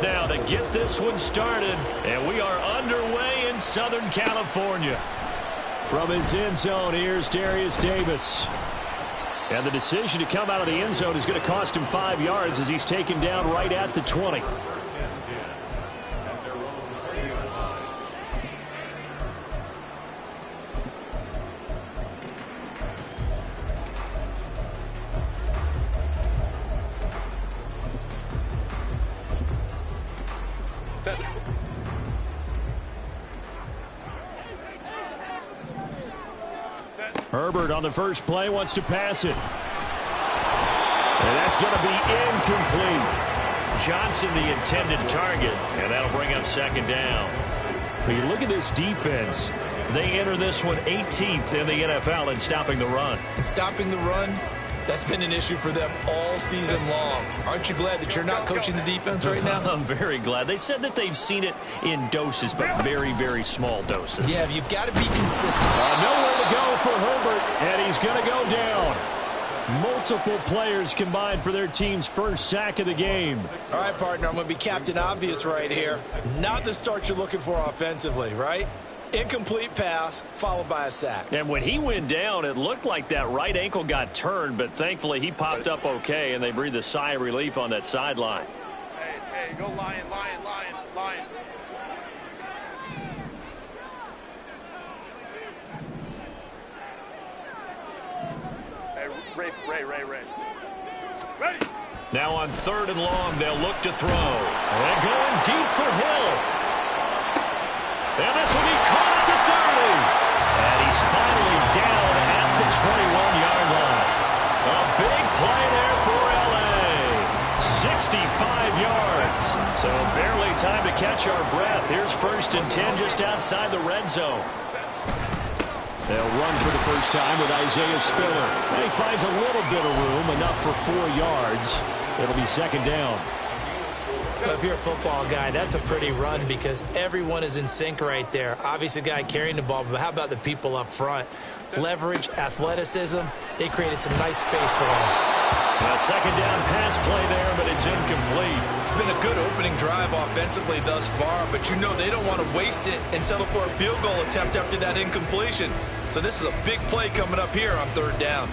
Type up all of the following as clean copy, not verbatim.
yards now to get this one started. And we are underway in Southern California. From his end zone, here's Darius Davis. And the decision to come out of the end zone is going to cost him 5 yards as he's taken down right at the 20. Herbert on the first play wants to pass it. And that's going to be incomplete. Johnson the intended target, and that'll bring up second down. When you look at this defense, they enter this one 18th in the NFL in stopping the run. And stopping the run, that's been an issue for them all season long. Aren't you glad that you're not coaching the defense right now? I'm very glad. They said that they've seen it in doses, but very, very small doses. Yeah, you've got to be consistent. Nowhere to go for Herbert, and he's going to go down. Multiple players combined for their team's first sack of the game. All right, partner, I'm going to be Captain Obvious right here. Not the start you're looking for offensively, right? Incomplete pass, followed by a sack. And when he went down, it looked like that right ankle got turned, but thankfully he popped up okay, and they breathed a sigh of relief on that sideline. Hey, go Lion, Lion, Lion, Lion. Hey, Ray. Ready? Now on 3rd and long, they'll look to throw. And going deep for Hill. And this will be caught at the 30. And he's finally down at the 21-yard line. A big play there for L.A. 65 yards. So barely time to catch our breath. Here's 1st and 10 just outside the red zone. They'll run for the first time with Isaiah Spiller. And he finds a little bit of room, enough for 4 yards. It'll be second down. Well, if you're a football guy, that's a pretty run because everyone is in sync right there. Obviously, the guy carrying the ball, but how about the people up front? Leverage, athleticism, they created some nice space for him. A second down pass play there, but it's incomplete. It's been a good opening drive offensively thus far, but you know they don't want to waste it and settle for a field goal attempt after that incompletion. So this is a big play coming up here on 3rd down.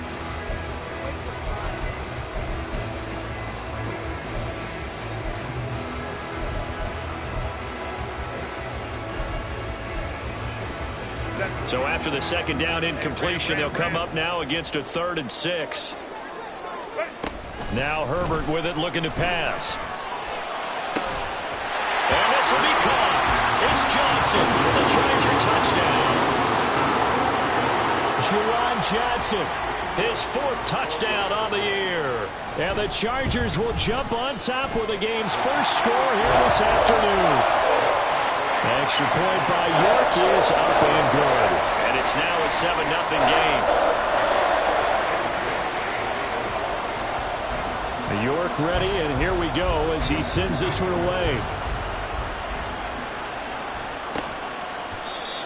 So after the second down incompletion, they'll come up now against a 3rd and 6. Now Herbert with it, looking to pass. And this will be caught. It's Johnson for the Charger touchdown. Juwan Johnson, his 4th touchdown on the year. And the Chargers will jump on top with the game's first score here this afternoon. Extra point by York is up and good. And it's now a 7-0 game. York ready, and here we go as he sends this one away.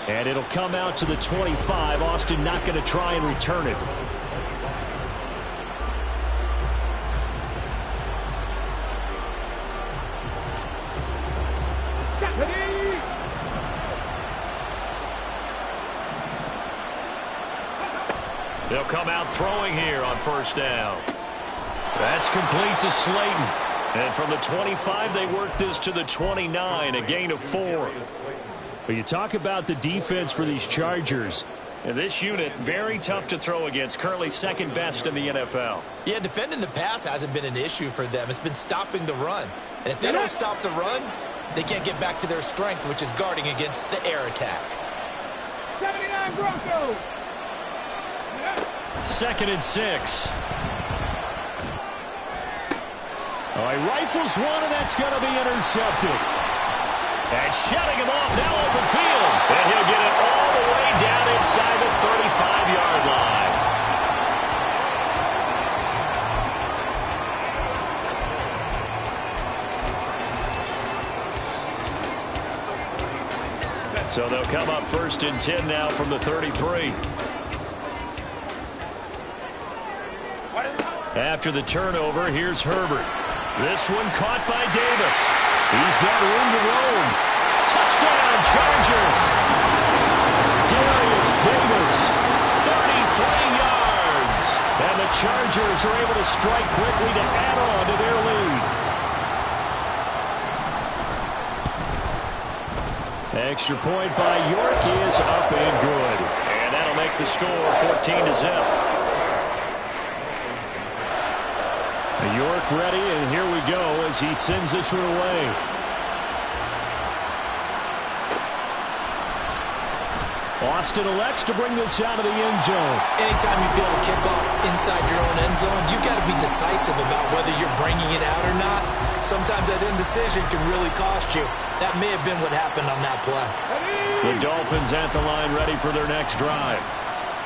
And it'll come out to the 25. Austin not going to try and return it. They'll come out throwing here on 1st down. That's complete to Slayton. And from the 25, they work this to the 29, a gain of 4. But you talk about the defense for these Chargers. And this unit, very tough to throw against, currently 2nd best in the NFL. Yeah, defending the pass hasn't been an issue for them. It's been stopping the run. And if they don't stop the run, they can't get back to their strength, which is guarding against the air attack. 79 Broncos. 2nd and 6. Oh, he rifles one, and that's going to be intercepted. And shutting him off now open field. And he'll get it all the way down inside the 35-yard line. So they'll come up 1st and 10 now from the 33. After the turnover, here's Herbert. This one caught by Davis. He's got room to roam. Touchdown, Chargers. Darius Davis, 33 yards. And the Chargers are able to strike quickly to add on to their lead. Extra point by York is up and good. And that'll make the score 14-0. York ready, and here we go as he sends this one away. Austin elects to bring this out of the end zone. Anytime you feel a kickoff inside your own end zone, you've got to be decisive about whether you're bringing it out or not. Sometimes that indecision can really cost you. That may have been what happened on that play. The Dolphins at the line ready for their next drive.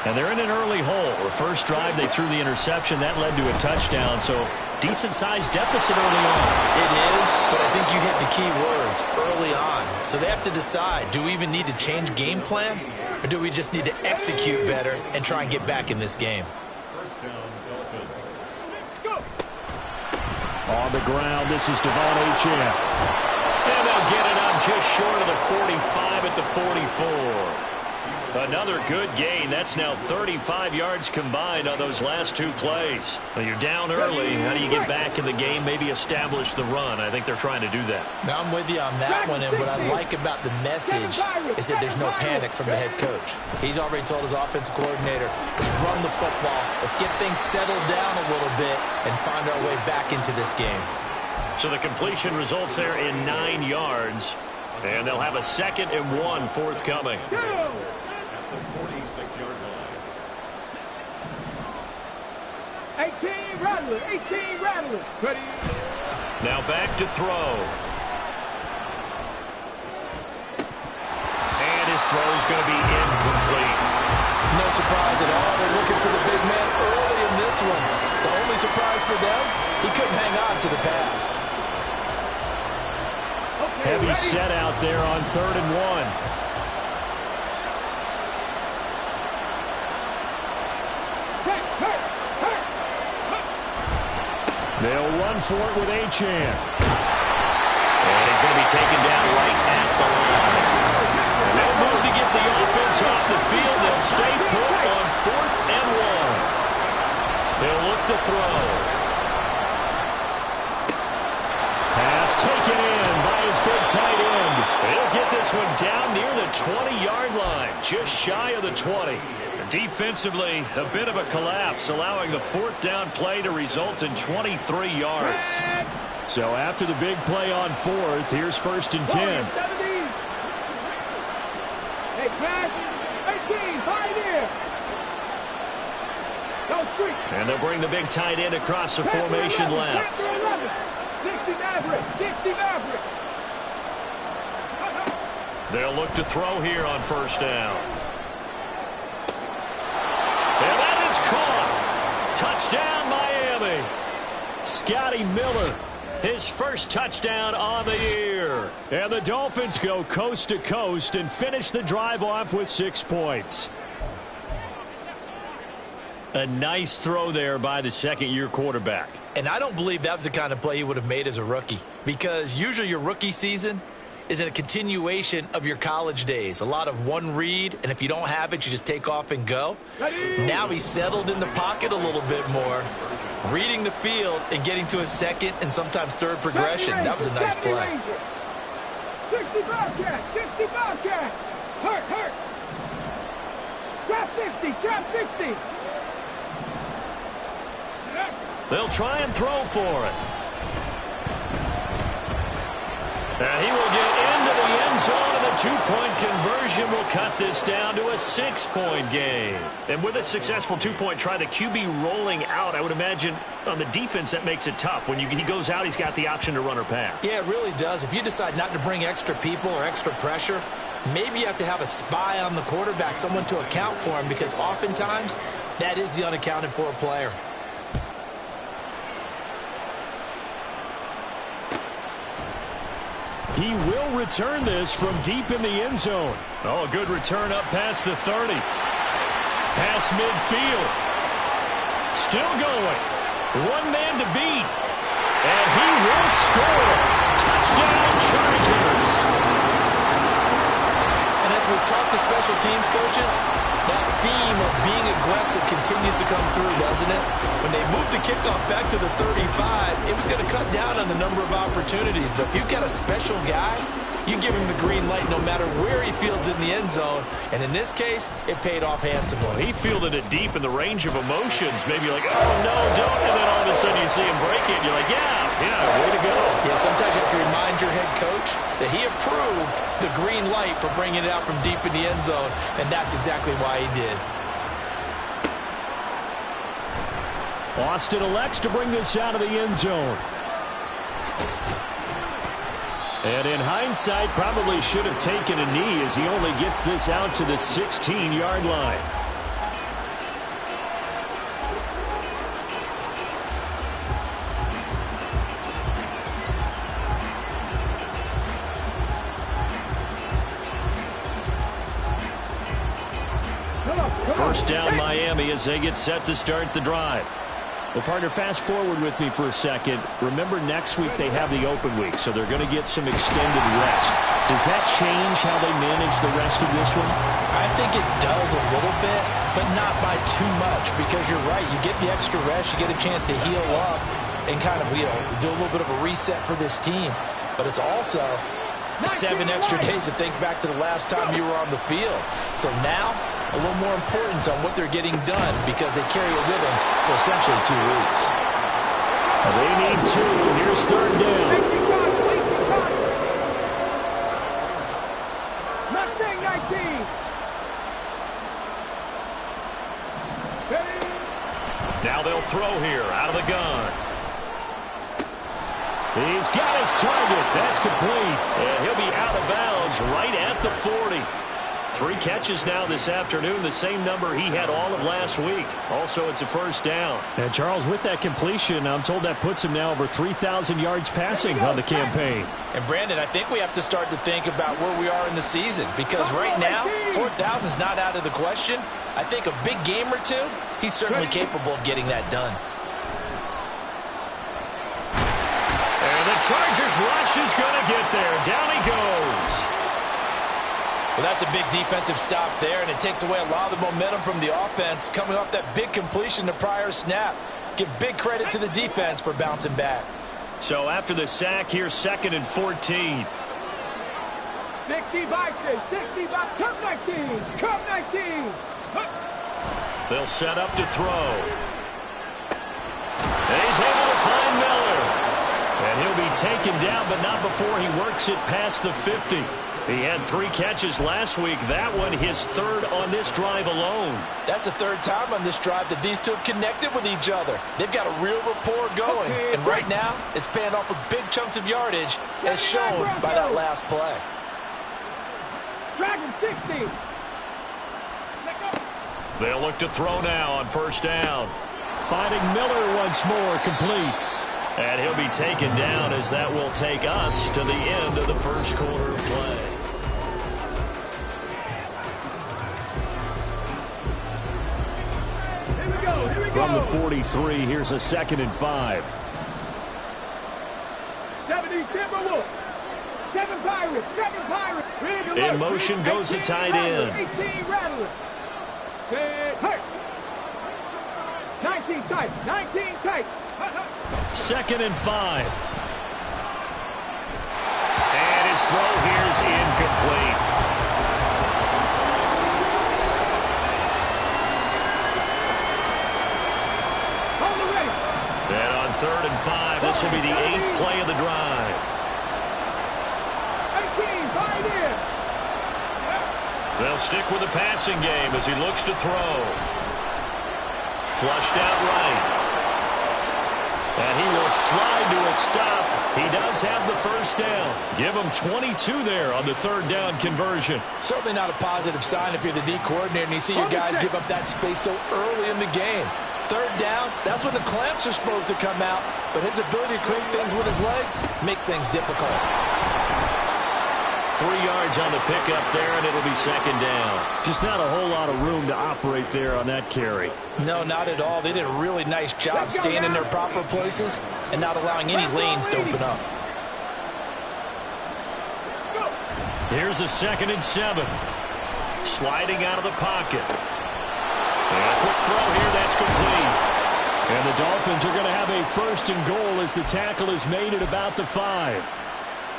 And they're in an early hole. The first drive, they threw the interception. That led to a touchdown, so decent-sized deficit early on. It is, but I think you hit the key words, early on. So they have to decide, do we even need to change game plan, or do we just need to execute better and try and get back in this game? First down, Dolphins. Let's go. On the ground, this is Devon Achane. And they'll get it up just short of the 45 at the 44. Another good gain. That's now 35 yards combined on those last two plays. Well, you're down early. How do you get back in the game, maybe establish the run? I think they're trying to do that. Now, I'm with you on that one, and what I like about the message is that there's no panic from the head coach. He's already told his offensive coordinator, let's run the football, let's get things settled down a little bit and find our way back into this game. So the completion results there in 9 yards, and they'll have a 2nd and 1 forthcoming. 46-yard line. 18 Rattler, 18 Rattler. Ready. Now back to throw. And his throw is going to be incomplete. No surprise at all. They're looking for the big man early in this one. The only surprise for them, he couldn't hang on to the pass. Okay, Heavy ready. set out there on 3rd and 1. They'll run for it with Achane. And he's going to be taken down right at the line. And they'll move to get the offense off the field. They'll stay put on 4th and 1. They'll look to throw. Pass taken in by his big tight end. They'll get this one down near the 20-yard line, just shy of the 20. Defensively, a bit of a collapse, allowing the 4th down play to result in 23 yards. So after the big play on 4th, here's 1st and 10. Hey, pass. 18, pioneer. Go street. And they'll bring the big tight end across the formation left. 60 Maverick, 60 Maverick. They'll look to throw here on 1st down. And that is caught. Touchdown, Miami. Scotty Miller, his first touchdown on the year. And the Dolphins go coast to coast and finish the drive off with 6 points. A nice throw there by the second-year quarterback. And I don't believe that was the kind of play he would have made as a rookie, because usually your rookie season is a continuation of your college days. A lot of one read, and if you don't have it, you just take off and go. Now he's settled in the pocket a little bit more, reading the field and getting to a 2nd and sometimes 3rd progression. That was a nice play. 60 Bobcat, 60 Bobcat. Hurt. Trap 60, trap 60. They'll try and throw for it. And he will get into the end zone, and the 2-point conversion will cut this down to a 6-point game. And with a successful 2-point try, the QB rolling out, I would imagine on the defense that makes it tough. When he goes out, he's got the option to run or pass. Yeah, it really does. If you decide not to bring extra people or extra pressure, maybe you have to have a spy on the quarterback, someone to account for him, because oftentimes that is the unaccounted for player. He will return this from deep in the end zone. Oh, a good return up past the 30. Past midfield. Still going. One man to beat. And he will score. Touchdown, special teams coaches, that theme of being aggressive continues to come through, doesn't it? When they moved the kickoff back to the 35, it was going to cut down on the number of opportunities. But if you've got a special guy, you give him the green light no matter where he fields in the end zone. And in this case, it paid off handsomely. He fielded it deep in the range of emotions. Maybe like, oh, no, don't. And then all of a sudden you see him break it. And you're like, yeah, way to go. Yeah, sometimes you have to remind your head coach that he approved the green light for bringing it out from deep in the end zone. And that's exactly why he did. Austin elects to bring this out of the end zone. And in hindsight, probably should have taken a knee as he only gets this out to the 16-yard line. First down Miami as they get set to start the drive. Well, partner, fast forward with me for a second. Remember, next week they have the open week, so they're going to get some extended rest. Does that change how they manage the rest of this one? I think it does a little bit, but not by too much, because you're right. You get the extra rest. You get a chance to heal up and kind of, do a little bit of a reset for this team. But it's also 7 extra days to think back to the last time you were on the field. So now, a little more importance on what they're getting done because they carry it with them for essentially 2 weeks. They need 2. Here's third down. Mustang 19. Now they'll throw here out of the gun. He's got his target. That's complete. And he'll be out of bounds right at the 40. 3 catches now this afternoon, the same number he had all of last week. Also, it's a first down. And Charles, with that completion, I'm told that puts him now over 3,000 yards passing on the campaign. And Brandon, I think we have to start to think about where we are in the season, because right now, 4,000 is not out of the question. I think a big game or two, he's certainly capable of getting that done. And the Chargers rush is going to get there. Down he goes. Well, that's a big defensive stop there, and it takes away a lot of the momentum from the offense coming off that big completion the prior snap. Give big credit to the defense for bouncing back. So after the sack, here's 2nd and 14. 65, 65, come 19, come 19. They'll set up to throw. And he's able to find Miller. And he'll be taken down, but not before he works it past the 50. He had 3 catches last week. That one his 3rd on this drive alone. That's the 3rd time on this drive that these two have connected with each other. They've got a real rapport going. And right now, it's paying off with big chunks of yardage, as shown by that last play. Dragon 60. They'll look to throw now on first down. Finding Miller once more, complete. And he'll be taken down as that will take us to the end of the first quarter of play. Here we go. From the 43, here's a 2nd and 5. 70 Timberwolves. 7 Pirates. 7 Pirates. In motion goes the tight end. 18 Rattlers. 10 hurt. 19 tight. 19 tight. 2nd and 5. And his throw here is incomplete. On the race. And on 3rd and 5, this will be the 8th play of the drive. 18, right in. They'll stick with the passing game as he looks to throw. Flushed out right. And he will slide to a stop. He does have the first down. Give him 22 there on the 3rd down conversion. Certainly not a positive sign if you're the D coordinator and you see your guys give up that space so early in the game. 3rd down, that's when the clamps are supposed to come out. But his ability to create things with his legs makes things difficult. 3 yards on the pickup there, and it'll be 2nd down. Just not a whole lot of room to operate there on that carry. No, not at all. They did a really nice job staying in their proper places and not allowing any lanes to open up. Here's a 2nd and 7. sliding out of the pocket. And a quick throw here, that's complete. And the Dolphins are going to have a 1st and goal as the tackle is made at about the 5.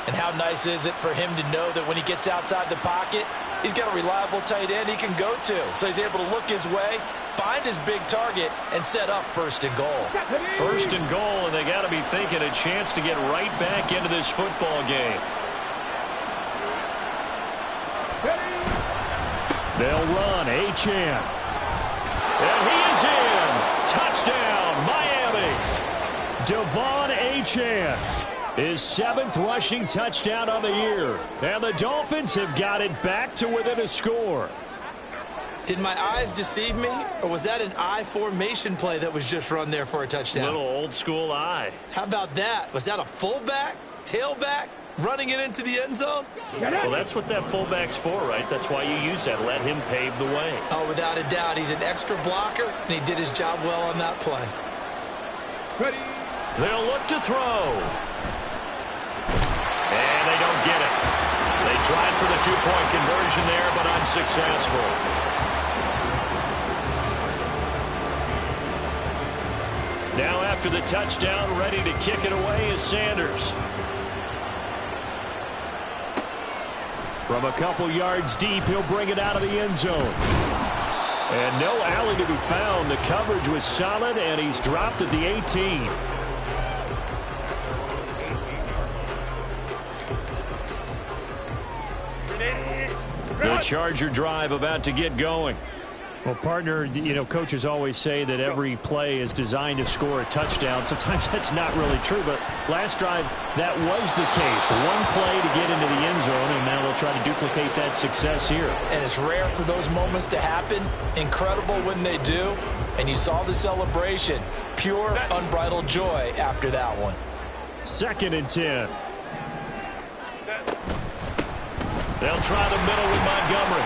And how nice is it for him to know that when he gets outside the pocket, he's got a reliable tight end he can go to. So he's able to look his way, find his big target, and set up 1st and goal. 1st and goal, and they got to be thinking a chance to get right back into this football game. They'll run, Achane. And he is in. Touchdown, Miami. Devon Achane. His 7th rushing touchdown on the year. And the Dolphins have got it back to within a score. Did my eyes deceive me, or was that an I formation play that was just run there for a touchdown? Little old school eye. How about that? Was that a fullback, tailback, running it into the end zone? Well, that's what that fullback's for, right? That's why you use that. Let him pave the way. Oh, without a doubt. He's an extra blocker, and he did his job well on that play. Ready. They'll look to throw. And they don't get it. They tried for the 2-point conversion there, but unsuccessful. Now after the touchdown, ready to kick it away is Sanders. From a couple yards deep, he'll bring it out of the end zone. And no alley to be found. The coverage was solid, and he's dropped at the 18. The Charger drive about to get going. Well, partner, you know, coaches always say that every play is designed to score a touchdown. Sometimes that's not really true, but last drive, that was the case. One play to get into the end zone, and now they'll try to duplicate that success here. And it's rare for those moments to happen. Incredible when they do. And you saw the celebration. Pure, unbridled joy after that one. 2nd and 10. They'll try the middle with Montgomery.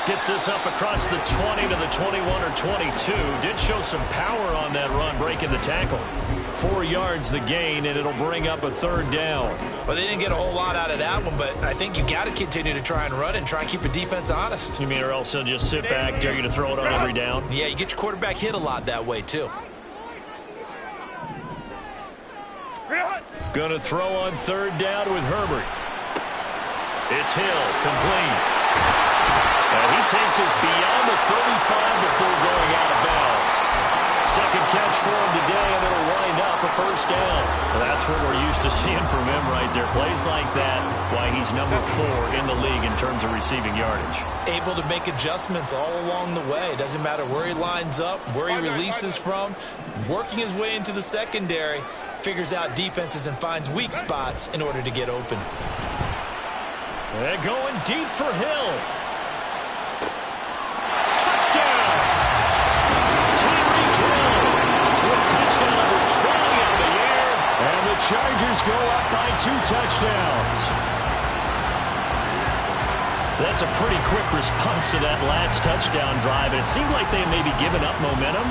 Gets this up across the 20 to the 21 or 22. Did show some power on that run, breaking the tackle. 4 yards the gain, and it'll bring up a 3rd down. Well, they didn't get a whole lot out of that one, but I think you got to continue to try and run and try and keep the defense honest. You mean, or else they'll just sit back, dare you to throw it on every down? Yeah, you get your quarterback hit a lot that way, too. Going to throw on 3rd down with Herbert. It's Hill, complete. And he takes us beyond the 35 before going out of bounds. 2nd catch for him today, and it'll wind up a 1st down. Well, that's what we're used to seeing from him right there. Plays like that, why he's number 4 in the league in terms of receiving yardage. Able to make adjustments all along the way. Doesn't matter where he lines up, where he releases from. Working his way into the secondary, figures out defenses and finds weak spots in order to get open. They're going deep for Hill. Touchdown! Tyreek Hill with touchdown number 20 in the air. And the Chargers go up by 2 touchdowns. That's a pretty quick response to that last touchdown drive. And it seemed like they may be giving up momentum.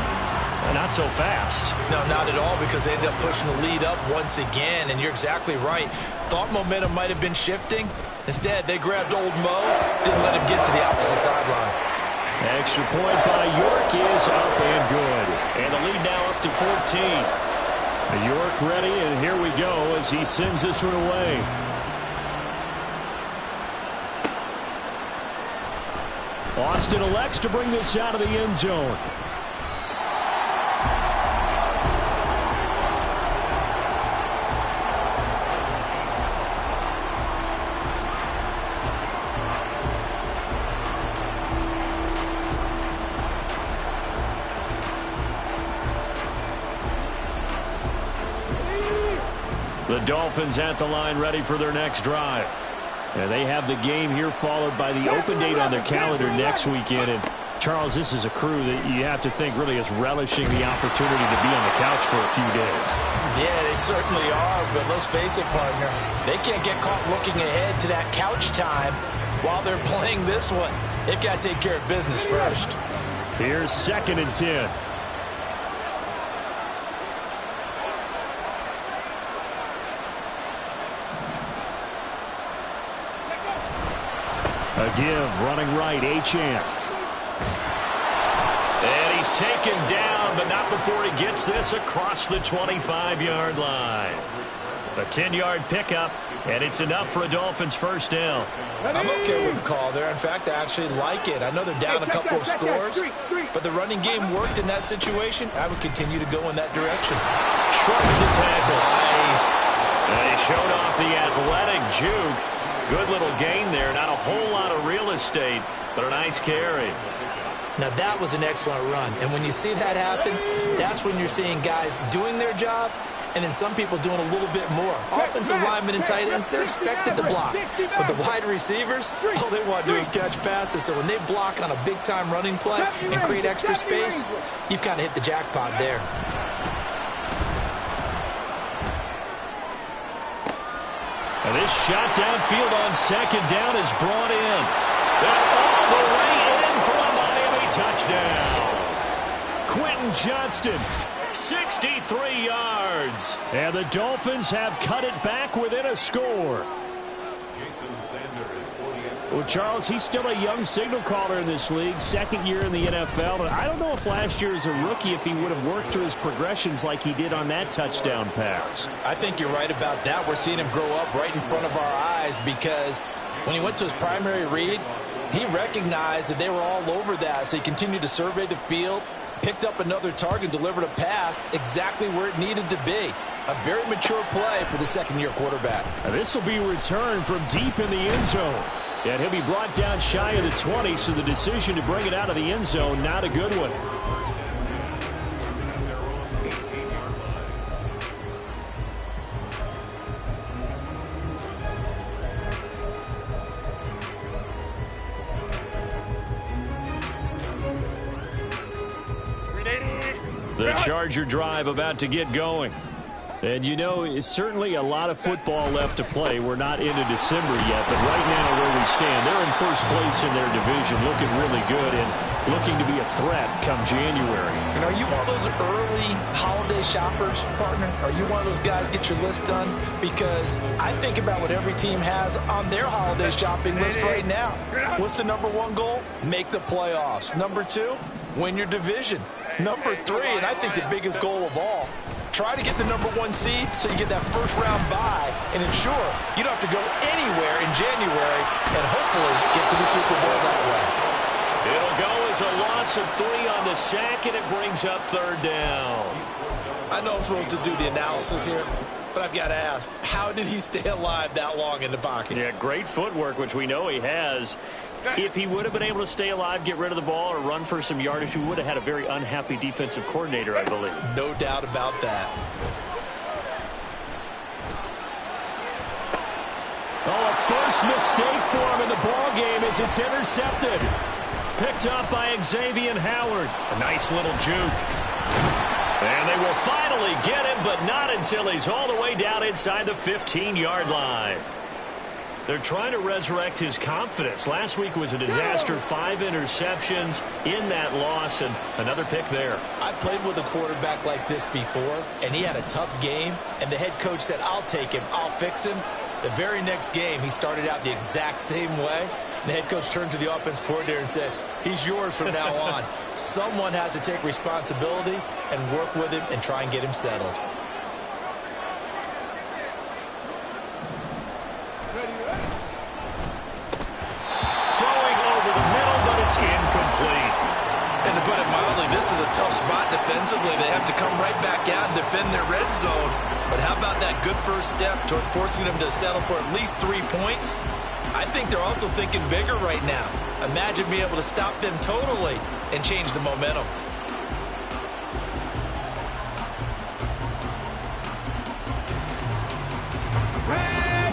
Not so fast. No, not at all, because they ended up pushing the lead up once again. And you're exactly right. Thought momentum might have been shifting. Instead, they grabbed old Mo, didn't let him get to the opposite sideline. Extra point by York is up and good. And the lead now up to 14. York ready, and here we go as he sends this one away. Austin elects to bring this out of the end zone. The Dolphins at the line, ready for their next drive. And they have the game here followed by the open date on their calendar next weekend. And Charles, this is a crew that you have to think really is relishing the opportunity to be on the couch for a few days. Yeah, they certainly are, but let's face it, partner. They can't get caught looking ahead to that couch time while they're playing this one. They've got to take care of business first. Here's 2nd and 10. A give, running right, Achane. And he's taken down, but not before he gets this across the 25-yard line. A 10-yard pickup, and it's enough for a Dolphins first down. I'm okay with the call there. In fact, I actually like it. I know they're down a couple of scores, but the running game worked in that situation. I would continue to go in that direction. Shrugs the tackle. Nice. And he showed off the athletic juke. Good little gain there. Not a whole lot of real estate, but a nice carry. Now, that was an excellent run. And when you see that happen, that's when you're seeing guys doing their job and then some people doing a little bit more. Offensive linemen and tight ends, they're expected to block. But the wide receivers, all they want to do is catch passes. So when they block on a big-time running play and create extra space, you've kind of hit the jackpot there. And this shot downfield on second down is brought in. And all the way in for a Miami touchdown. Quentin Johnston. 63 yards. And the Dolphins have cut it back within a score. Well, Charles, he's still a young signal caller in this league, second year in the NFL. But I don't know if last year as a rookie, if he would have worked through his progressions like he did on that touchdown pass. I think you're right about that. We're seeing him grow up right in front of our eyes because when he went to his primary read, he recognized that they were all over that. So he continued to survey the field, picked up another target, delivered a pass exactly where it needed to be. A very mature play for the second-year quarterback. This will be returned from deep in the end zone. And he'll be brought down shy of the 20, so the decision to bring it out of the end zone, not a good one. The Charger drive about to get going. And, you know, it's certainly a lot of football left to play. We're not into December yet, but right now where we stand, they're in first place in their division, looking really good and looking to be a threat come January. And are you one of those early holiday shoppers, partner? Are you one of those guys get your list done? Because I think about what every team has on their holiday shopping list right now. What's the number one goal? Make the playoffs. Number two, win your division. Number three, and I think the biggest goal of all, try to get the number one seed so you get that first round bye and ensure you don't have to go anywhere in January and hopefully get to the Super Bowl that way. It'll go as a loss of 3 on the sack, and it brings up third down. I know I'm supposed to do the analysis here, but I've got to ask, how did he stay alive that long in the pocket? Yeah, great footwork, which we know he has. If he would have been able to stay alive, get rid of the ball, or run for some yardage, he would have had a very unhappy defensive coordinator, I believe. No doubt about that. Oh, a first mistake for him in the ball game as it's intercepted. Picked up by Xavier Howard. A nice little juke. And they will finally get him, but not until he's all the way down inside the 15-yard line. They're trying to resurrect his confidence. Last week was a disaster. 5 interceptions in that loss, and another pick there. I played with a quarterback like this before, and he had a tough game, and the head coach said, I'll take him, I'll fix him. The very next game, he started out the exact same way. The head coach turned to the offense coordinator and said, he's yours from now on. Someone has to take responsibility and work with him and try and get him settled. Incomplete. And to put it mildly, this is a tough spot defensively. They have to come right back out and defend their red zone. But how about that good first step towards forcing them to settle for at least 3 points? I think they're also thinking bigger right now. Imagine being able to stop them totally and change the momentum.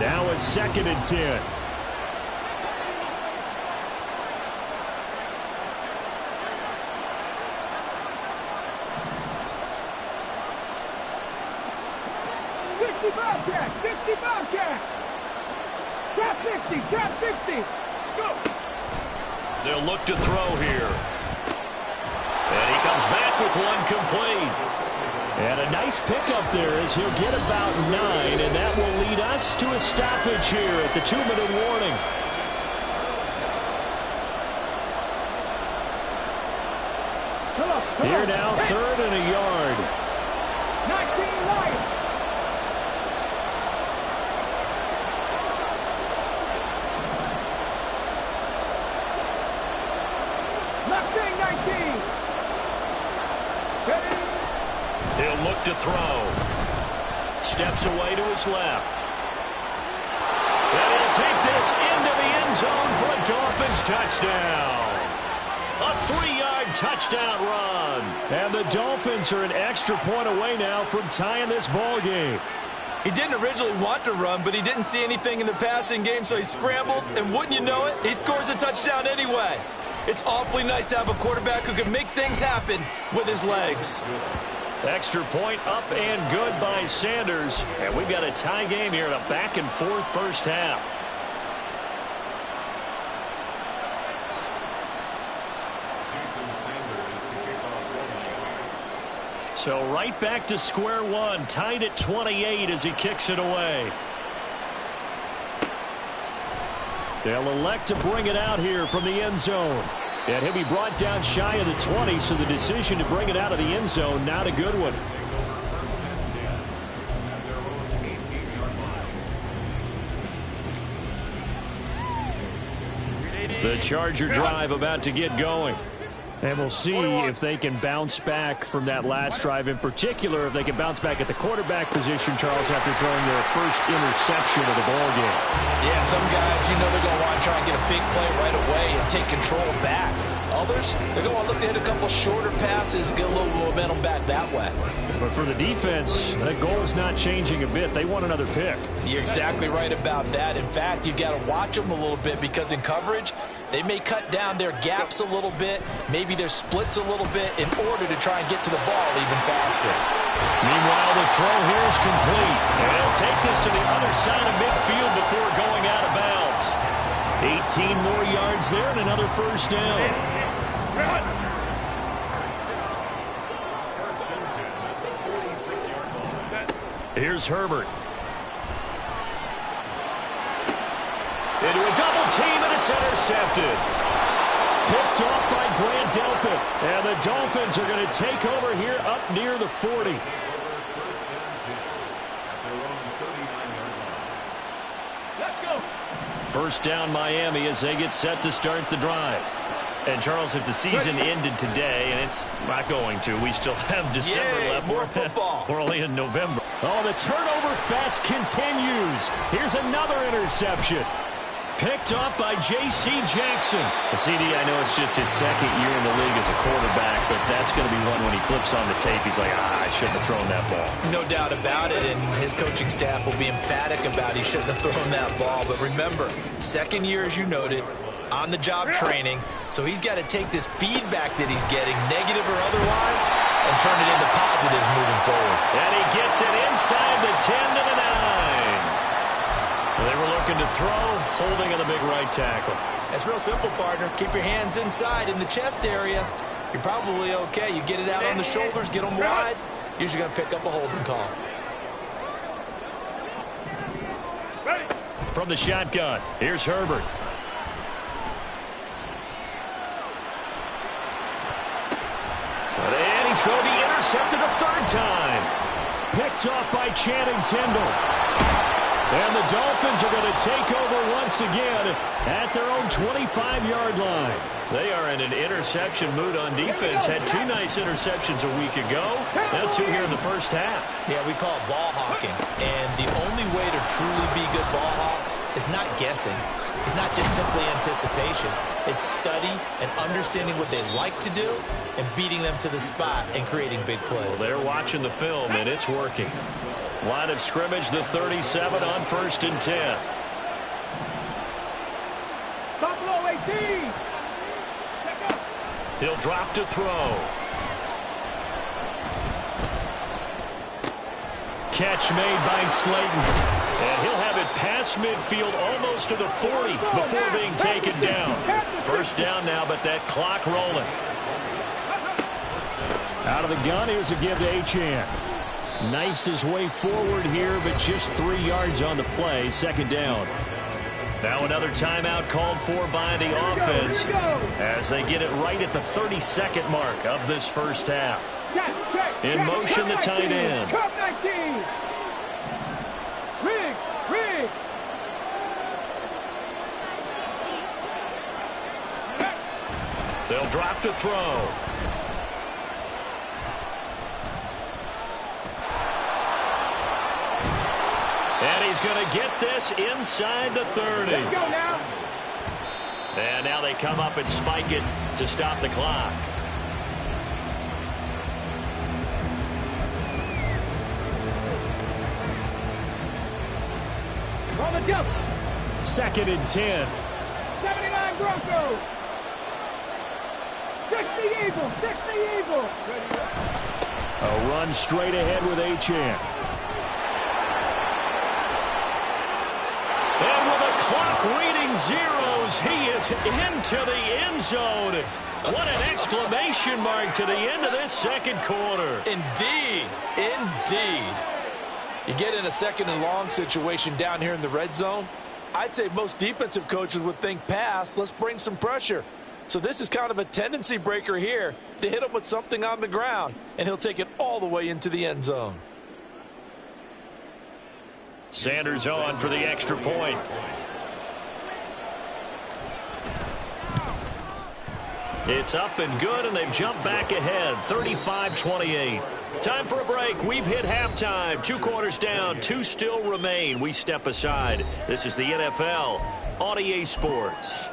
Now a 2nd and 10. Bobcat, 60 Bobcat. Trap 60, trap 60. Go. They'll look to throw here. And he comes back with one complete. And a nice pickup there as he'll get about 9, and that will lead us to a stoppage here at the 2-minute warning. Here now, 3rd and a yard. 19 light. Left wing 19. Steady. He'll look to throw. Steps away to his left. And he'll take this into the end zone for a Dolphins touchdown. A 3-yard touchdown run. And the Dolphins are an extra point away now from tying this ball game. He didn't originally want to run, but he didn't see anything in the passing game, so he scrambled, and wouldn't you know it, he scores a touchdown anyway. It's awfully nice to have a quarterback who can make things happen with his legs. Extra point up and good by Sanders. And we've got a tie game here in a back-and-forth first half. So right back to square one, tied at 28 as he kicks it away. They'll elect to bring it out here from the end zone. And he'll be brought down shy of the 20, so the decision to bring it out of the end zone, not a good one. The Charger drive about to get going. And we'll see if they can bounce back from that last drive, in particular if they can bounce back at the quarterback position, Charles, after throwing their first interception of the ball game. Yeah, some guys, you know they're going to want to try and get a big play right away and take control back. Others, they're going to look to hit a couple shorter passes and get a little momentum back that way. But for the defense, that goal is not changing a bit. They want another pick. You're exactly right about that. In fact, you've got to watch them a little bit because in coverage, they may cut down their gaps a little bit, maybe their splits a little bit in order to try and get to the ball even faster. Meanwhile, the throw here is complete. And he'll take this to the other side of midfield before going out of bounds. 18 more yards there and another first down. Here's Herbert. Into a double team, and it's intercepted. Picked off by Grant Delpit. And the Dolphins are going to take over here up near the 40. Let's go. First down Miami as they get set to start the drive. And, Charles, if the season ended today, and it's not going to, we still have December left. More football. We're only in November. Oh, the turnover fest continues. Here's another interception. Picked up by J.C. Jackson. The CD, I know it's just his second year in the league as a quarterback, but that's going to be one when he flips on the tape. He's like, I shouldn't have thrown that ball. No doubt about it, and his coaching staff will be emphatic about he shouldn't have thrown that ball. But remember, second year, as you noted, on-the-job training, so he's got to take this feedback that he's getting, negative or otherwise, and turn it into positives moving forward. And he gets it inside the 10 to the 9. They were looking to throw, holding on the big right tackle. It's real simple, partner. Keep your hands inside in the chest area. You're probably okay. You get it out on the shoulders, get them wide. Usually going to pick up a holding call. From the shotgun, here's Herbert. And he's going to be intercepted a third time. Picked off by Channing Tindall. And the Dolphins are going to take over once again at their own 25-yard line. They are in an interception mood on defense. Had 2 nice interceptions a week ago. Now 2 here in the first half. Yeah, we call it ball hawking. And the only way to truly be good ball hawks is not guessing. It's not just simply anticipation. It's study and understanding what they like to do and beating them to the spot and creating big plays. Well, they're watching the film, and it's working. Line of scrimmage, the 37 on 1st and 10. Buffalo 18. He'll drop to throw. Catch made by Slayton. And he'll have it past midfield almost to the 40 before being taken down. First down now, but that clock rolling. Out of the gun, here's a give to Achane. Knifes his way forward here, but just 3 yards on the play. Second down. Now another timeout called for by the offense as they get it right at the 32nd mark of this first half. In motion, the tight end. Riggs. They'll drop to throw. And he's going to get this inside the 30. Let's go now. And now they come up and spike it to stop the clock. On the jump. 2nd and 10. 79 Broncos. 60 Eagles. 60 Eagles. A run straight ahead with Achane. And with the clock reading zeros, he is into the end zone. What an exclamation mark to the end of this second quarter. Indeed. You get in a 2nd and long situation down here in the red zone. I'd say most defensive coaches would think pass. Let's bring some pressure. So this is kind of a tendency breaker here to hit him with something on the ground, and he'll take it all the way into the end zone. Sanders on for the extra point. It's up and good, and they've jumped back ahead, 35-28. Time for a break. We've hit halftime. 2 quarters down, 2 still remain. We step aside. This is the NFL on EA Sports.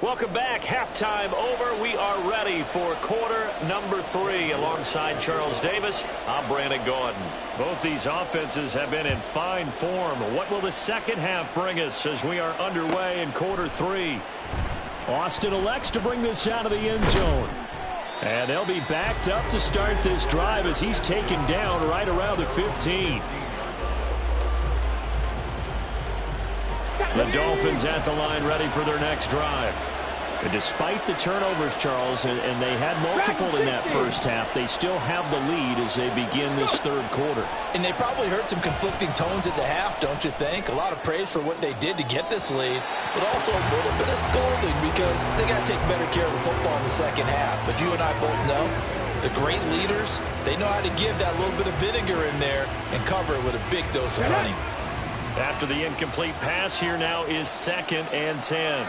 Welcome back. Halftime over. We are ready for quarter number 3. Alongside Charles Davis, I'm Brandon Gordon. Both these offenses have been in fine form. What will the second half bring us as we are underway in quarter 3? Austin elects to bring this out of the end zone. And they'll be backed up to start this drive as he's taken down right around the 15. The Dolphins at the line ready for their next drive. And despite the turnovers, Charles, and they had multiple in that first half, they still have the lead as they begin this third quarter. And they probably heard some conflicting tones at the half, don't you think? A lot of praise for what they did to get this lead, but also a little bit of scolding because they got to take better care of the football in the second half. But you and I both know the great leaders, they know how to give that little bit of vinegar in there and cover it with a big dose of honey. After the incomplete pass, here now is 2nd and 10.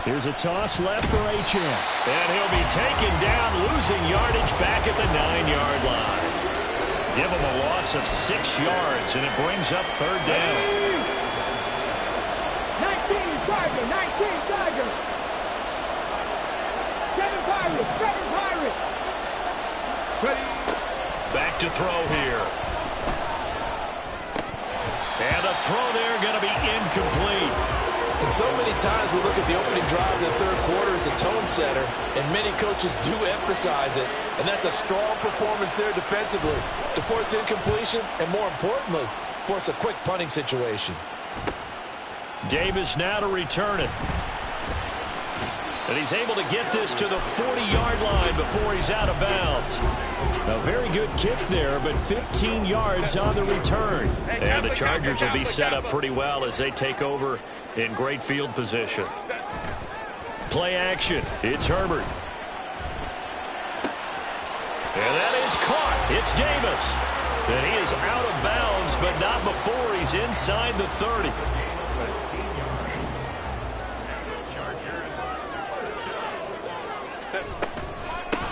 Here's a toss left for Achane. And he'll be taken down, losing yardage back at the 9-yard line. Give him a loss of 6 yards, and it brings up 3rd down. 19 Tiger. 19 Tiger. 7 Pirates. 7 Pirates. Back to throw here. And a throw there going to be incomplete. And so many times we look at the opening drive of the third quarter as a tone setter, and many coaches do emphasize it. And that's a strong performance there defensively to force incompletion and, more importantly, force a quick punting situation. Davis now to return it. And he's able to get this to the 40-yard line before he's out of bounds. A very good kick there, but 15 yards on the return. And the Chargers will be set up pretty well as they take over in great field position. Play action. It's Herbert. And that is caught. It's Davis. And he is out of bounds, but not before he's inside the 30.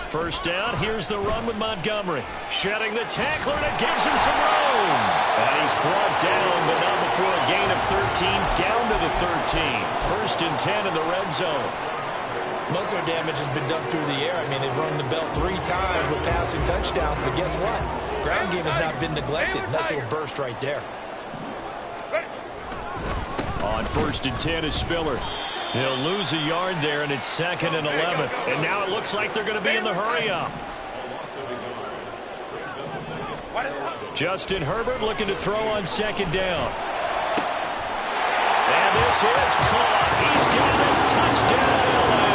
First down, here's the run with Montgomery. Shedding the tackler, and it gives him some room. And he's brought down, but not before a gain of 13, down to the 13. 1st and 10 in the red zone. Most of their damage has been done through the air. I mean, they've rung the bell 3 times with passing touchdowns, but guess what? Ground game has not been neglected. Nice little burst right there. On 1st and 10 is Spiller. He'll lose a yard there, and it's 2nd and 11. And now it looks like they're going to be in the hurry-up. Justin Herbert looking to throw on 2nd down. And this is caught. He's got it. Touchdown, LA.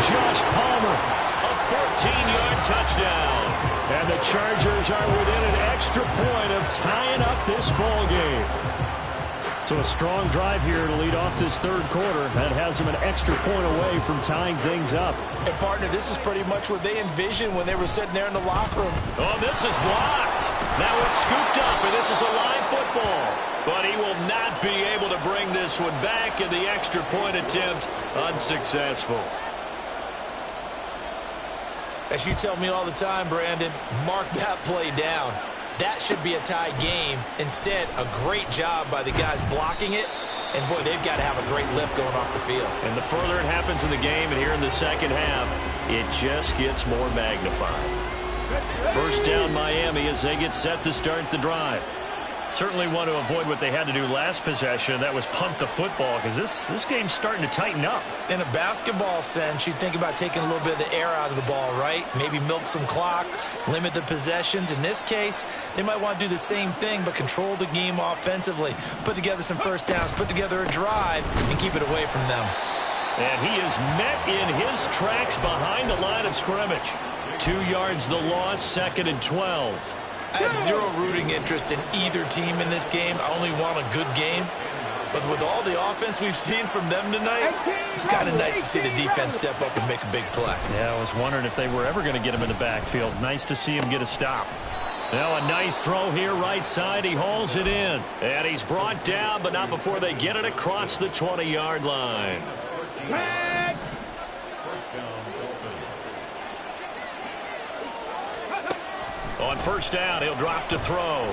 Josh Palmer. A 14-yard touchdown. And the Chargers are within an extra point of tying up this ball game. So a strong drive here to lead off this third quarter. That has them an extra point away from tying things up. And, partner, this is pretty much what they envisioned when they were sitting there in the locker room. Oh, this is blocked. Now it's scooped up, and this is a live football. But he will not be able to bring this one back, and the extra point attempt unsuccessful. As you tell me all the time, Brandon, mark that play down. That should be a tie game. Instead, a great job by the guys blocking it. And, boy, they've got to have a great lift going off the field. And the further it happens in the game and here in the second half, it just gets more magnified. First down Miami as they get set to start the drive. Certainly want to avoid what they had to do last possession. That was punt the football because this game's starting to tighten up. In a basketball sense, you think about taking a little bit of the air out of the ball, right? Maybe milk some clock, limit the possessions. In this case, they might want to do the same thing but control the game offensively. Put together some first downs, put together a drive, and keep it away from them. And he is met in his tracks behind the line of scrimmage. 2 yards the loss, 2nd and 12. I have zero rooting interest in either team in this game. I only want a good game. But with all the offense we've seen from them tonight, it's kind of nice to see the defense step up and make a big play. Yeah, I was wondering if they were ever going to get him in the backfield. Nice to see him get a stop. Now a nice throw here right side. He hauls it in. And he's brought down, but not before they get it across the 20-yard line. On first down, he'll drop to throw.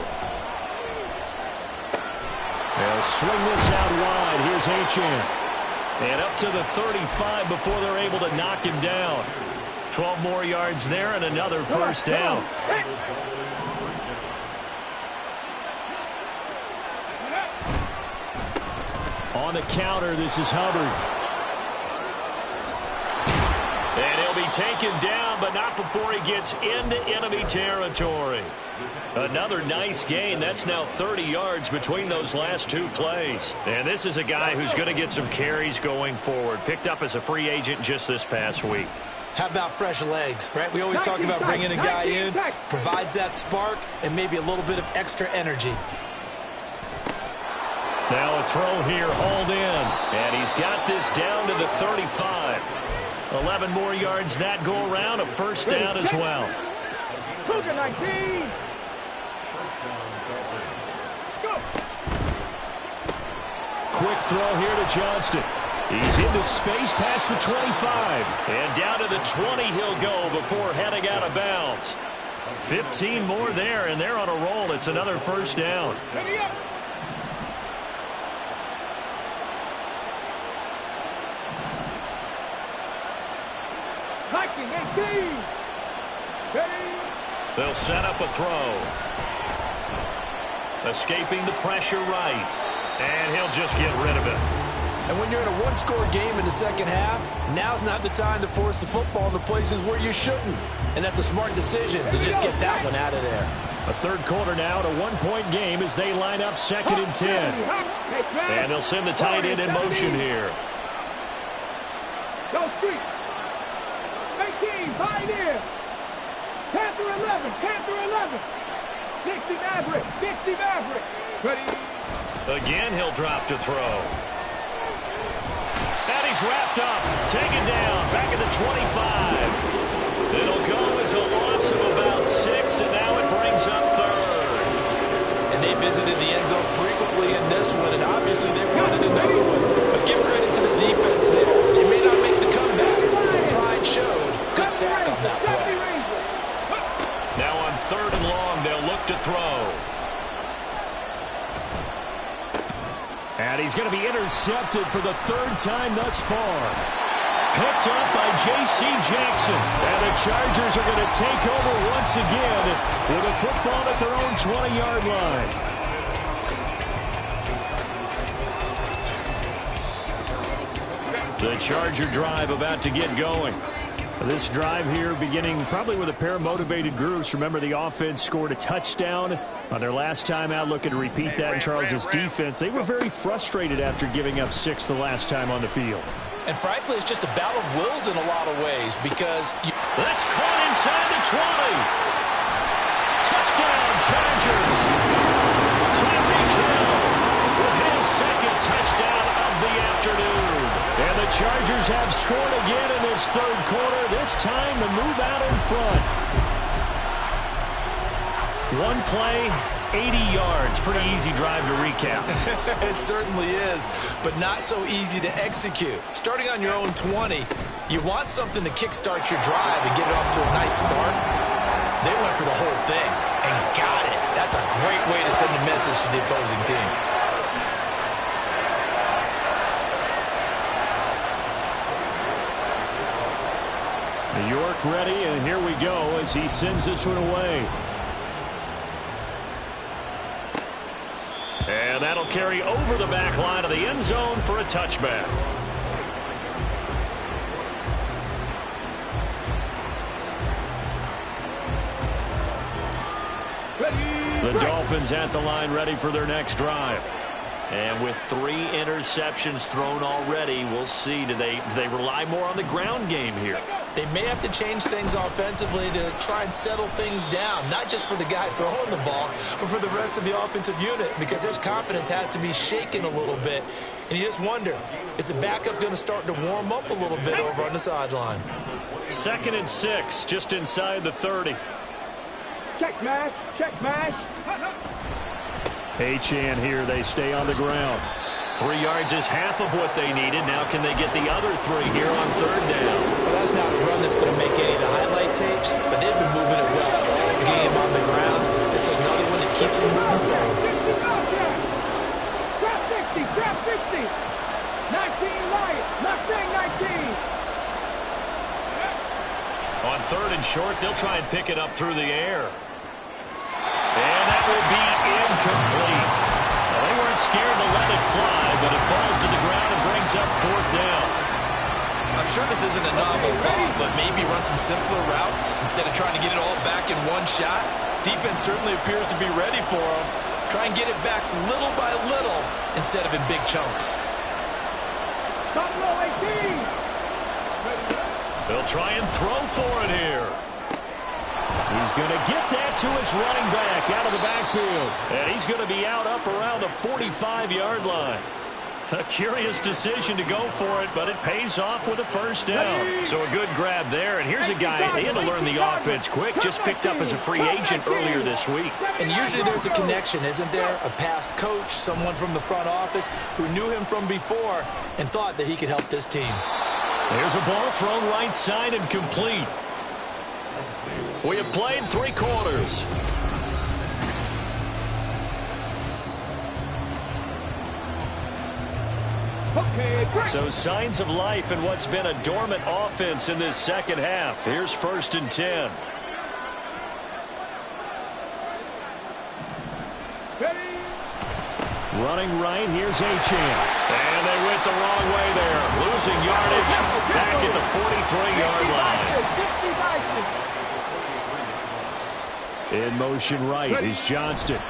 They'll swing this out wide. Here's H.N. And up to the 35 before they're able to knock him down. 12 more yards there and another first down. On the counter, this is Hubbard. And he'll be taken down, but not before he gets into enemy territory. Another nice gain. That's now 30 yards between those last two plays. And this is a guy who's going to get some carries going forward. Picked up as a free agent just this past week. How about fresh legs, right? We always talk about bringing a guy in, provides that spark, and maybe a little bit of extra energy. Now a throw here, hauled in. And he's got this down to the 35. 11 more yards that go around, a first down as well. Cougar 19. Quick throw here to Johnston. He's into space past the 25. And down to the 20 he'll go before heading out of bounds. 15 more there, and they're on a roll. It's another first down. They'll set up a throw. Escaping the pressure right. And he'll just get rid of it. And when you're in a one-score game in the second half, now's not the time to force the football into places where you shouldn't. And that's a smart decision to just get that one out of there. A third quarter now at a one-point game as they line up 2nd and 10. And they'll send the tight end in motion here. Go street. 18, Pioneer. Panther 11, Panther 11. Dixie Maverick, Dixie Maverick. Ready. Again, he'll drop to throw. And he's wrapped up, taken down, back at the 25. It'll go as a loss of about 6, and now it brings up 3rd. And they visited the end zone frequently in this one, and obviously they wanted another one. But give credit to the defense there. They may not make the comeback, but pride showed. Good sack on that play. Now on 3rd and long, they'll look to throw. And he's going to be intercepted for the 3rd time thus far. Picked up by J.C. Jackson. And the Chargers are going to take over once again with a football at their own 20-yard line. The Charger drive about to get going. This drive here beginning probably with a pair of motivated groups. Remember, the offense scored a touchdown on their last time out. Looking to repeat that in Charles' defense. They were very frustrated after giving up 6 the last time on the field. And frankly, it's just a battle of wills in a lot of ways because that's caught inside the 20. Touchdown, Chargers. Tyreek Hill with his second touchdown of the afternoon. And the Chargers have scored again in this third quarter, this time to move out in front. One play, 80 yards. Pretty easy drive to recap. It certainly is, but not so easy to execute. Starting on your own 20, you want something to kickstart your drive and get it off to a nice start. They went for the whole thing and got it. That's a great way to send a message to the opposing team. New York ready, and here we go as he sends this one away. And that'll carry over the back line of the end zone for a touchback. The Dolphins at the line ready for their next drive. And with 3 interceptions thrown already, we'll see. Do they rely more on the ground game here? They may have to change things offensively to try and settle things down, not just for the guy throwing the ball, but for the rest of the offensive unit, because their confidence has to be shaken a little bit. And you just wonder, is the backup going to start to warm up a little bit over on the sideline? 2nd and 6, just inside the 30. Check smash, check smash. Achane here, they stay on the ground. 3 yards is half of what they needed. Now can they get the other 3 here on 3rd down? Well, that's not a run that's going to make any of the highlight tapes, but they've been moving it well all game on the ground. This is another one that keeps them moving forward. Drop 60, drop 60. 19 Lions, not saying 19. On 3rd and short, they'll try and pick it up through the air. And that will be incomplete. Well, they weren't scared to let it fly, but it falls to the ground and brings up 4th down. I'm sure this isn't a novel thought, but maybe run some simpler routes instead of trying to get it all back in one shot. Defense certainly appears to be ready for them. Try and get it back little by little instead of in big chunks. Buffalo 18. They'll try and throw for it here. He's going to get that to his running back out of the backfield. And he's going to be out up around the 45-yard line. A curious decision to go for it, but it pays off with a 1st down. So a good grab there. And here's a guy, he had to learn the offense quick, just picked up as a free agent earlier this week. And usually there's a connection, isn't there? A past coach, someone from the front office who knew him from before and thought that he could help this team. There's a ball thrown right side and complete. We have played 3 quarters. So signs of life in what's been a dormant offense in this second half. Here's 1st and 10. Running right, here's Achane. And they went the wrong way there. Losing yardage back at the 43-yard line. In motion right is Johnston.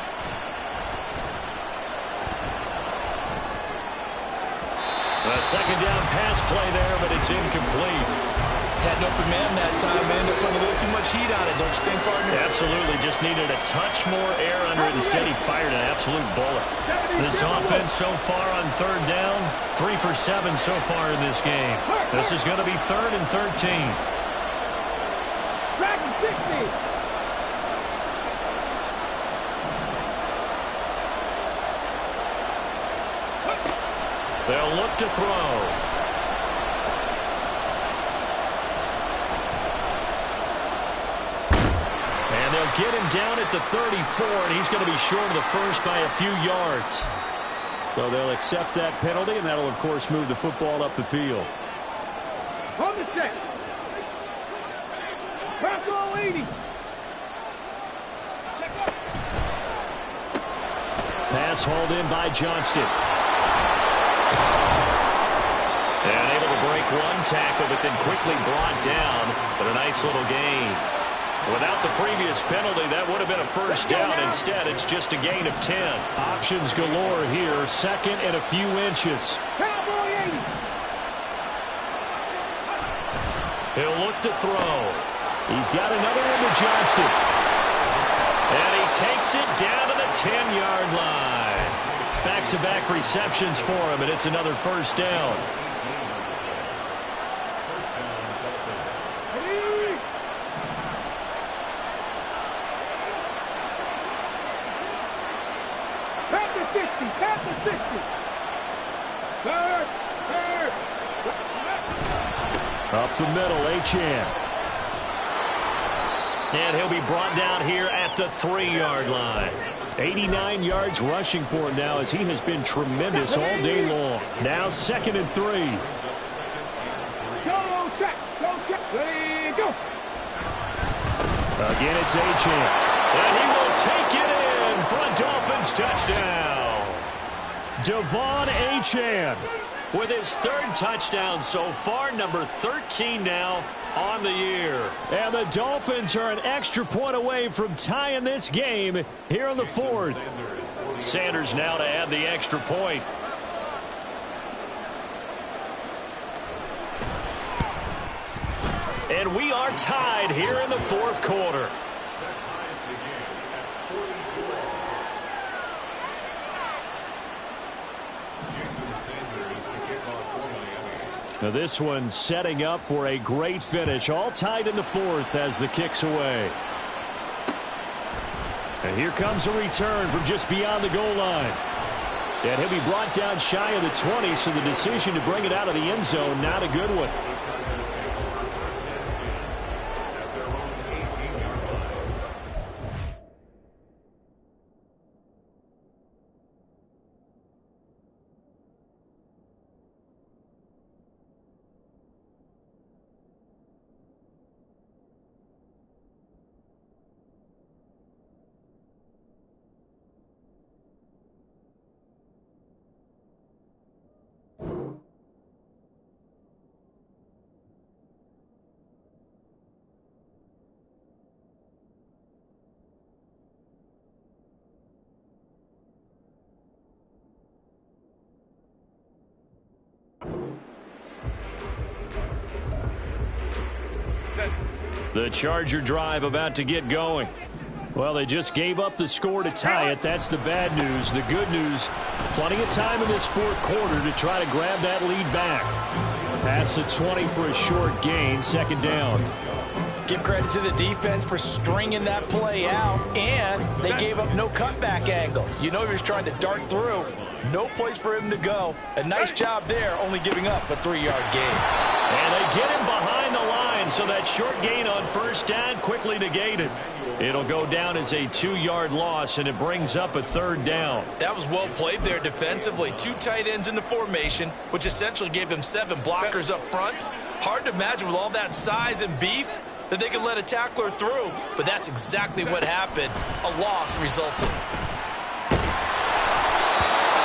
A 2nd down pass play there, but it's incomplete. Had an open man that time and ended up putting a little too much heat on it, don't you think, partner? Absolutely. Just needed a touch more air under it. Instead, he fired an absolute bullet. This offense so far on 3rd down, 3 for 7 so far in this game. This is going to be 3rd and 13. Dragon 60. They'll look to throw. And they'll get him down at the 34, and he's going to be short of the 1st by a few yards. So they'll accept that penalty, and that'll, of course, move the football up the field. On the set. Buffalo 80. Pass hauled in by Johnston. And able to break one tackle, but then quickly brought down. But a nice little gain. Without the previous penalty, that would have been a 1st down. Instead, it's just a gain of 10. Options galore here. 2nd and a few inches. Cowboy 80. He'll look to throw. He's got another one to Johnston. And he takes it down to the 10-yard line. Back-to-back receptions for him, and it's another first down. Pat the 60. Third. Up the middle, Achane. And he'll be brought down here at the 3-yard line. 89 yards rushing for him now as he has been tremendous all day long. Now 2nd and 3. Go check. Ready, go. Again, it's Achane. And he will take it in for a Dolphins touchdown. Devon Achane with his 3rd touchdown so far, number 13 now on the year. And the Dolphins are an extra point away from tying this game here on the 4th. Sanders now to add the extra point. And we are tied here in the 4th quarter. Now this one setting up for a great finish. All tied in the 4th as the kick's away. And here comes a return from just beyond the goal line. And he'll be brought down shy of the 20, so the decision to bring it out of the end zone, not a good one. The Charger drive about to get going. Well, they just gave up the score to tie it. That's the bad news. The good news, plenty of time in this 4th quarter to try to grab that lead back. Past the 20 for a short gain, 2nd down. Give credit to the defense for stringing that play out, and they gave up no cutback angle. You know he was trying to dart through. No place for him to go. A nice job there, only giving up a 3-yard gain. And they get him behind the line, so that short gain on 1st down quickly negated. It'll go down as a 2-yard loss, and it brings up a 3rd down. That was well played there defensively. 2 tight ends in the formation, which essentially gave them 7 blockers up front. Hard to imagine with all that size and beef that they could let a tackler through, but that's exactly what happened. A loss resulted.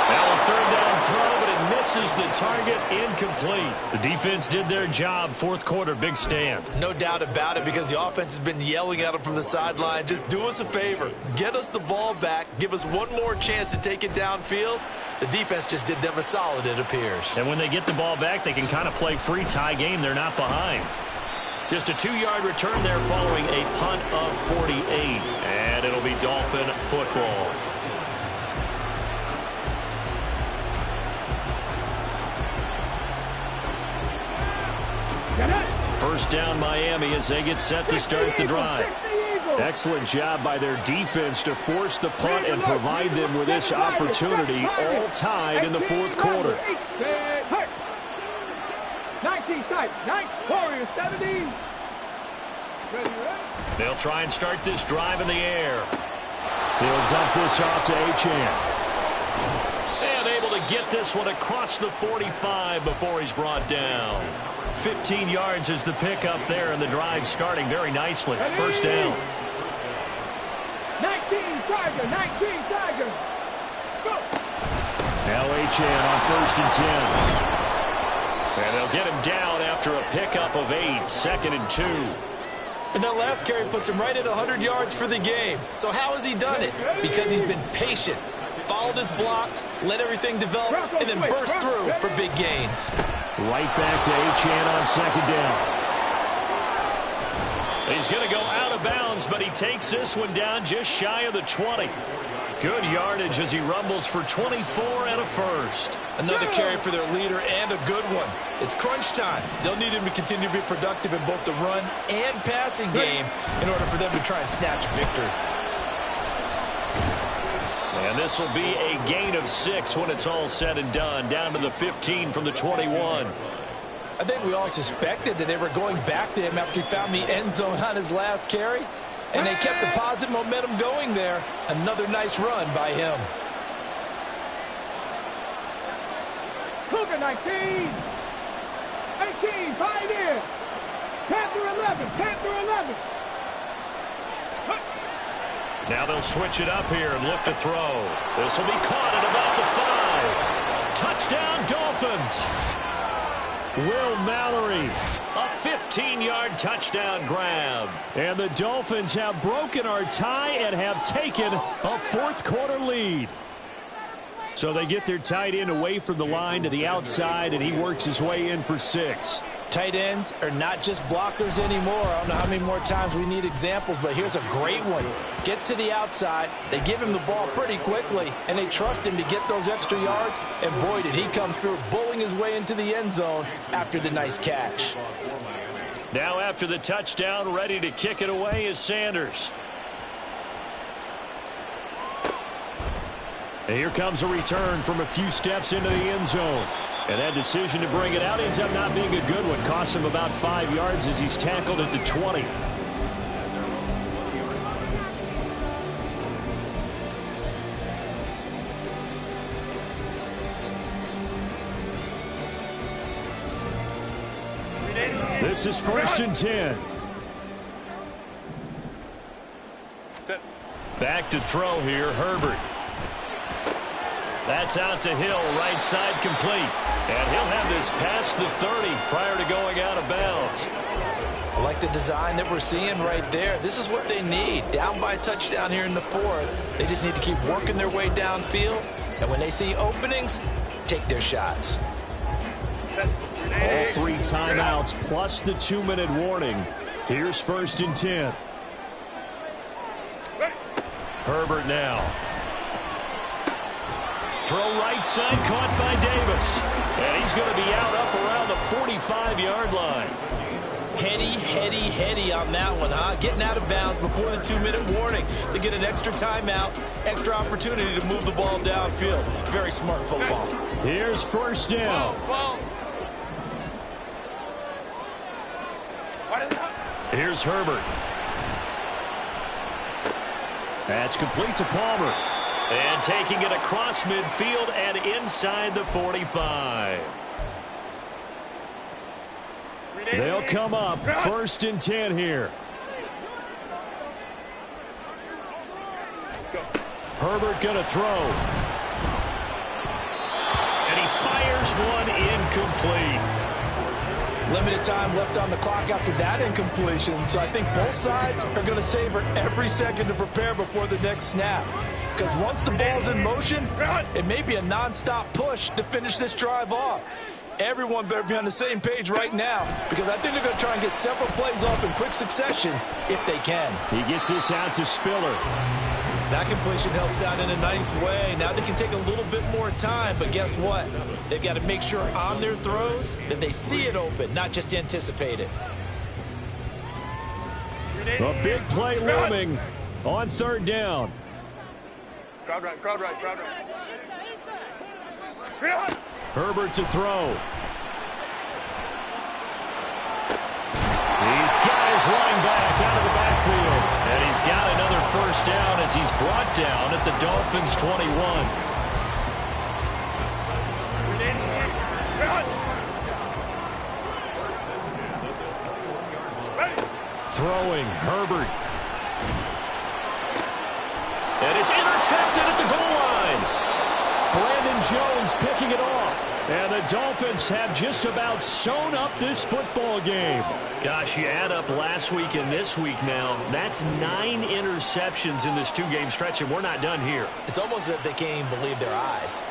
Now a 3rd down throw, but it misses the target, incomplete. The defense did their job. 4th quarter, big stand. No doubt about it, because the offense has been yelling at them from the sideline. Just do us a favor. Get us the ball back. Give us one more chance to take it downfield. The defense just did them a solid, it appears. And when they get the ball back, they can kind of play free tie game. They're not behind. Just a 2-yard return there following a punt of 48. And it'll be Dolphin football. First down Miami as they get set to start the drive. Excellent job by their defense to force the punt and provide them with this opportunity, all tied in the 4th quarter. 19 tight, 9 Warriors 70. They'll try and start this drive in the air. He'll dump this off to Achane. And able to get this one across the 45 before he's brought down. 15 yards is the pickup there, and the drive starting very nicely. First down. 19 Tiger, 19 Tiger. Go. Now Achane on 1st and 10. And they'll get him down after a pickup of 8, 2nd and 2. And that last carry puts him right at 100 yards for the game. So how has he done it? Because he's been patient, followed his blocks, let everything develop, and then burst through for big gains. Right back to Achane on 2nd down. He's going to go out of bounds, but he takes this one down just shy of the 20. Good yardage as he rumbles for 24 and a first. Another carry for their leader and a good one. It's crunch time. They'll need him to continue to be productive in both the run and passing game in order for them to try and snatch victory. And this will be a gain of 6 when it's all said and done, down to the 15 from the 21. I think we all suspected that they were going back to him after he found the end zone on his last carry, and they kept the positive momentum going there. Another nice run by him. Cougar 19. 18, fight in. Panther 11, Panther 11. Now they'll switch it up here and look to throw. This will be caught at about the 5. Touchdown, Dolphins. Will Mallory. A 15-yard touchdown grab. And the Dolphins have broken our tie and have taken a fourth-quarter lead. So they get their tight end away from the line to the outside, and he works his way in for 6. Tight ends are not just blockers anymore. I don't know how many more times we need examples, but here's a great one. Gets to the outside, they give him the ball pretty quickly, and they trust him to get those extra yards, and boy, did he come through, bowling his way into the end zone after the nice catch. Now after the touchdown, ready to kick it away is Sanders. And here comes a return from a few steps into the end zone. And that decision to bring it out ends up not being a good one. Costs him about 5 yards as he's tackled at the 20. This is 1st and 10. Back to throw here, Herbert. That's out to Hill, right side complete. And he'll have this past the 30 prior to going out of bounds. I like the design that we're seeing right there. This is what they need. Down by a touchdown here in the 4th. They just need to keep working their way downfield. And when they see openings, take their shots. All 3 timeouts plus the 2-minute warning. Here's 1st and 10. Herbert now. Throw right side, caught by Davis. And he's going to be out up around the 45-yard line. Heady on that one, huh? Getting out of bounds before the 2-minute warning. They get an extra timeout, extra opportunity to move the ball downfield. Very smart football. Here's 1st down. Here's Herbert. That's complete to Palmer. And taking it across midfield and inside the 45. They'll come up 1st and 10 here. Herbert going to throw. And he fires one incomplete. Limited time left on the clock after that incompletion, so I think both sides are going to savor every second to prepare before the next snap. Because once the ball's in motion, it may be a non-stop push to finish this drive off. Everyone better be on the same page right now, because I think they're going to try and get several plays off in quick succession if they can. He gets this out to Spiller. That completion helps out in a nice way. Now they can take a little bit more time, but guess what? They've got to make sure on their throws that they see it open, not just anticipate it. A big play looming on 3rd down. Crowd right. Herbert to throw. He's got his running back out of the backfield. And he's got another 1st down as he's brought down at the Dolphins' 21. Throwing, Herbert. And it's intercepted at the goal line. Brandon Jones picking it off. And the Dolphins have just about sewn up this football game. Gosh, you add up last week and this week now. That's 9 interceptions in this 2-game stretch, and we're not done here. It's almost as if they can't even believe their eyes.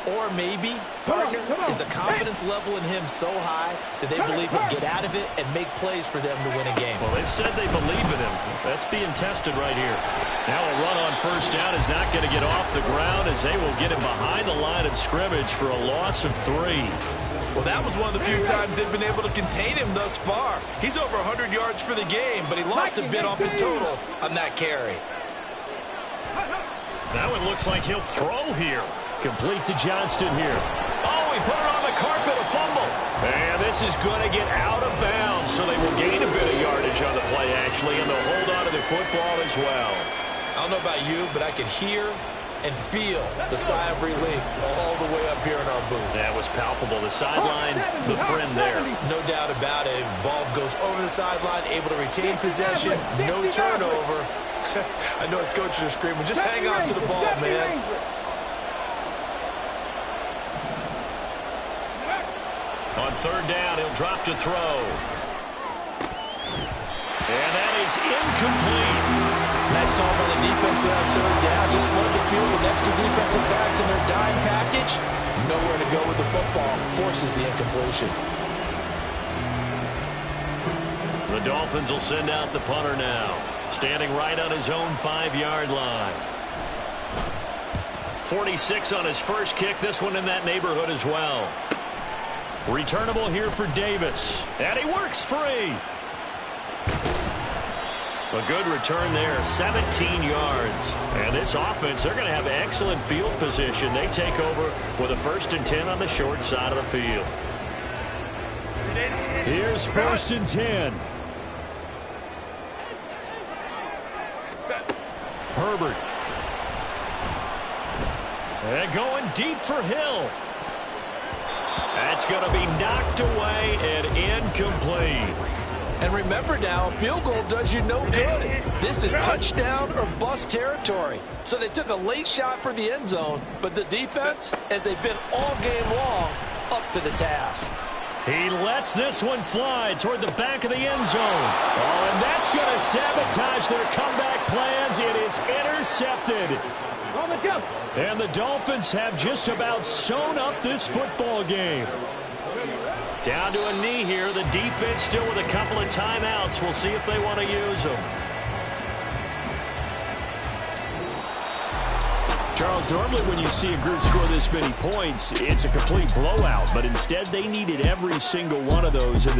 Or maybe, partner, is the confidence level in him so high that they believe he'll get out of it and make plays for them to win a game. Well, they've said they believe in him. That's being tested right here. Now a run on first down is not going to get off the ground as they will get him behind the line of scrimmage for a loss of 3. Well, that was one of the few times they've been able to contain him thus far. He's over 100 yards for the game, but he lost a bit off his total on that carry. Now it looks like he'll throw here. Complete to Johnston here. Oh, he put it on the carpet, a fumble. And this is going to get out of bounds, so they will gain a bit of yardage on the play, actually, and they'll hold on to the football as well. I don't know about you, but I could hear and feel the sigh of relief all the way up here in our booth. That was palpable. The sideline, the friend there. No doubt about it. Ball goes over the sideline, able to retain possession, no turnover. I know his coaches are screaming, just hang on to the ball, man. On third down, he'll drop to throw. And that is incomplete. Nice call by the defense there on third down. Just flood the field with extra defensive backs in their dime package. Nowhere to go with the football. Forces the incompletion. The Dolphins will send out the punter now. Standing right on his own 5-yard line. 46 on his first kick. This one in that neighborhood as well. Returnable here for Davis. And he works free. A good return there, 17 yards. And this offense, they're going to have excellent field position. They take over with a 1st and 10 on the short side of the field. Here's 1st and 10. Herbert. And going deep for Hill. That's going to be knocked away and incomplete. And remember now, field goal does you no good. This is touchdown or bust territory. So they took a late shot for the end zone, but the defense, as they've been all game long, up to the task. He lets this one fly toward the back of the end zone. Oh, and that's going to sabotage their comeback plans. It is intercepted. And the Dolphins have just about sewn up this football game. Down to a knee here. The defense still with a couple of timeouts. We'll see if they want to use them. Charles, normally when you see a group score this many points, it's a complete blowout. But instead, they needed every single one of those in this